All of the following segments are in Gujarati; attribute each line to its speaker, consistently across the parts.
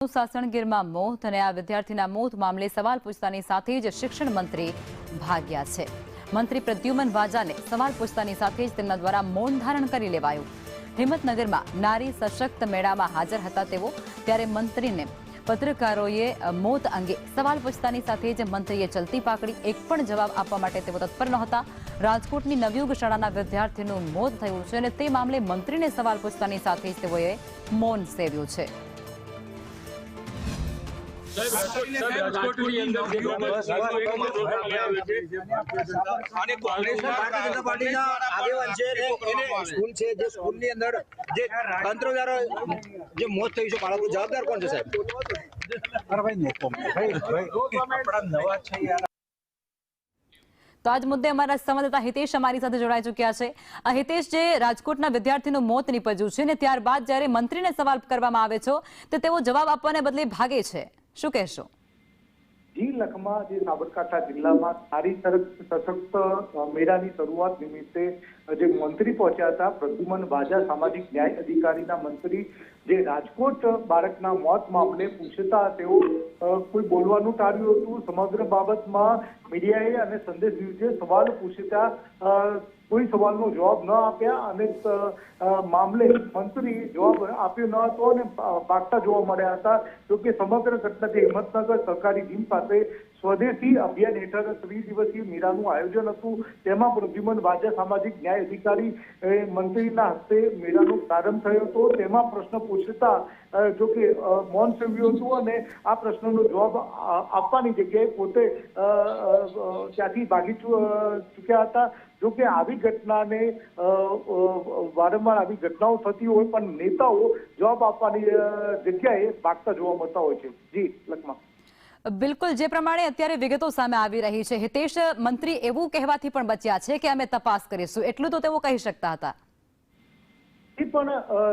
Speaker 1: વિદ્યાર્થીનું સાસણગીરમાં મોત અને આ વિદ્યાર્થીના મોત મામલે સવાલ પૂછતાની સાથે જ શિક્ષણ મંત્રી ભાગ્યા છે। મંત્રી પ્રદ્યુમન વાજાને સવાલ પૂછતાની સાથે જ તેમના દ્વારા મૌન ધારણ કરી લેવાયું। હિંમતનગરમાં નારી સશક્ત મેળામાં હાજર હતા તેઓ, ત્યારે મંત્રીને પત્રકારોએ મોત અંગે સવાલ પૂછતાની સાથે જ મંત્રીએ ચલતી પાકડી, એક પણ જવાબ આપવા માટે તેઓ તત્પર નહોતા। રાજકોટની નવયુગ શાળાના વિદ્યાર્થીનું મોત થયું છે અને તે મામલે મંત્રીને સવાલ પૂછતાની સાથે જ તેઓએ મૌન સેવ્યું છે। તો આજ મુદ્દે અમારા સંવાદદાતા હિતેશ અમારી સાથે જોડાઈ ચૂક્યા છે। હિતેશ, જે રાજકોટના વિદ્યાર્થીનું મોત નીપજ્યું છે ને ત્યારબાદ જ્યારે મંત્રીને સવાલ કરવામાં આવે છે તો તેઓ જવાબ આપવાને બદલે ભાગે છે, શું કહેશો?
Speaker 2: જી લખમાં જે સાબરકાંઠા જિલ્લામાં નારી સશક્ત મેળાની શરૂઆત નિમિત્તે જે મંત્રી પહોંચ્યા હતા, પ્રદ્યુમન વાજા સામાજિક ન્યાય અધિકારીના મંત્રી, જે રાજકોટ બાળકના મોત મામલે પૂછતા તેઓ કોઈ બોલવાનું ટાળ્યું હતું। સમગ્ર બાબતમાં મીડિયાએ અને સંદેશ ન્યૂઝે સવાલ પૂછતા કોઈ સવાલનો જવાબ ન આપ્યા અને મામલે મંત્રી જવાબ આપ્યો ન હતો અને ભાગતા જોવા મળ્યા હતા। જોકે સમગ્ર ઘટના જે હિંમતનગર સરકારી જીમ પાસે સ્વદેશી અભિયાન હેઠળ ત્રિદિવસીય મેળાનું આયોજન હતું, તેમાં પ્રદ્યુમન વાજા સામાજિક ન્યાય અધિકારી મંત્રીના હસ્તે મેળાનો પ્રારંભ થયો હતો। તેમાં પ્રશ્ન પૂછતા જોકે મૌન સેવ્યું હતું અને આ પ્રશ્નનો જવાબ આપવાની જગ્યાએ પોતે ત્યાંથી ભાગી ચૂક્યા હતા। જોકે આવી ઘટનાને વારંવાર આવી ઘટનાઓ થતી હોય પણ નેતાઓ જવાબ આપવાની જગ્યાએ ભાગતા જોવા મળતા હોય છે। જી લખમાં
Speaker 1: બિલકુલ, જે પ્રમાણે અત્યારે વિગતો સામે આવી રહી છે હિતેશ, મંત્રી એવું કહેવાથી પણ બચ્યા છે કે અમે તપાસ કરીશું, એટલું તો તેઓ કહી શકતા હતા।
Speaker 2: પણ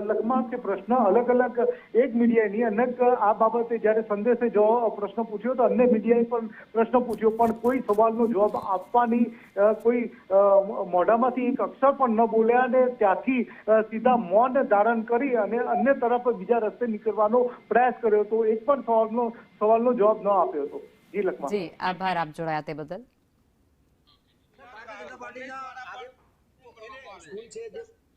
Speaker 2: લખમાં કે પ્રશ્ન અલગ અલગ એક મીડિયાની અનેક આ બાબતે જ્યારે સંદેશે જો પ્રશ્ન પૂછ્યો તો અન્ય મીડિયાએ પણ પ્રશ્ન પૂછ્યો, પણ કોઈ સવાલનો જવાબ આપવાની કોઈ મોઢામાંથી એક અક્ષર પણ ન બોલ્યા અને ત્યાંથી સીધા મૌન ધારણ કરી અને અન્ય તરફ બીજા રસ્તે નીકળવાનો પ્રયાસ કર્યો હતો। એક પણ સવાલનો જવાબ ન આપ્યો હતો। જી લખમાં
Speaker 1: જી આભાર આપ જોડાયા તે બદલ।